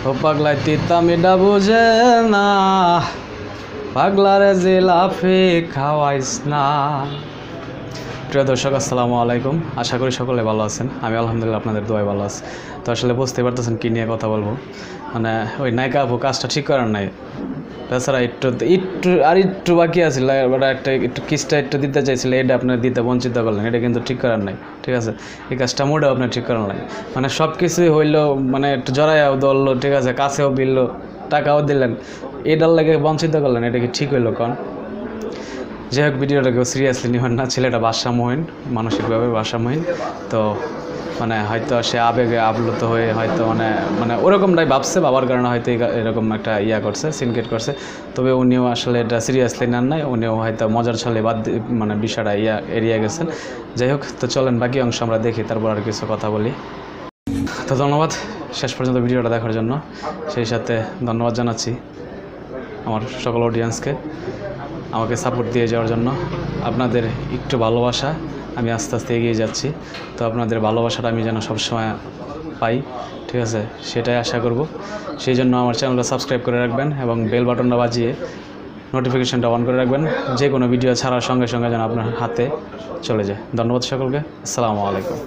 ও পাগলায় তিতা মিডা বুঝে না, পাগলারে জিলাপি খাওয়াইস না। প্রিয় দর্শক, আসসালামু আলাইকুম। আশা করি সকলে ভালো আছেন। আমি আলহামদুলিল্লাহ আপনাদের দোয়ায় ভালো আছি। তো আসলে বুঝতে পারতেছেন কী নিয়ে কথা বলবো। মানে ওই নায়িকা আপু কাজটা ঠিক করার নাই। তাছাড়া একটু বাকি আছিল, একটু কিসটা একটু দিতে চাইছিল, এটা আপনার দিতে বঞ্চিত করলেন। এটা কিন্তু ঠিক করার নাই, ঠিক আছে? এই কাজটা মোটেও আপনার ঠিক করার নাই। মানে সব কিছুই হইলো, মানে একটু জড়াইয়াও ধরলো, ঠিক আছে, কাছেও বিললো, টাকাও দিলেন, এটার লাগে বঞ্চিত করলেন। এটা কি ঠিক হইলো? কারণ যাই হোক, ভিডিওটা কেউ সিরিয়াসলি নেবেন না। ছেলেটা ভারসাম্যহীন, মানসিকভাবে ভারসাম্যহীন। তো মানে হয়তো সে আবেগে আপ্লুত হয়ে হয়তো মানে ওরকমটাই ভাবছে, বাবার কারণে হয়তো এরকম একটা করছে, সিনক্রেট করছে। তবে উনিও আসলে এটা সিরিয়াসলি নেন নাই। উনিও হয়তো মজার ছলে মানে বিষয়টা এড়িয়ে গেছেন। যাই হোক, তো চলেন বাকি অংশ আমরা দেখি, তারপর আর কিছু কথা বলি। তো ধন্যবাদ শেষ পর্যন্ত ভিডিওটা দেখার জন্য। সেই সাথে ধন্যবাদ জানাচ্ছি আমার সকল অডিয়েন্সকে আমাকে সাপোর্ট দিয়ে যাওয়ার জন্য। আপনাদের একটু ভালোবাসা, আমি আস্তে আস্তে এগিয়ে যাচ্ছি। তো আপনাদের ভালোবাসাটা আমি যেন সবসময় পাই, ঠিক আছে, সেটাই আশা করব। সেই জন্য আমার চ্যানেলটা সাবস্ক্রাইব করে রাখবেন এবং বেল বাটনটা বাজিয়ে নোটিফিকেশনটা অন করে রাখবেন, যে কোনো ভিডিও ছাড়ার সঙ্গে সঙ্গে যেন আপনার হাতে চলে যায়। ধন্যবাদ সকলকে। আসসালামু আলাইকুম।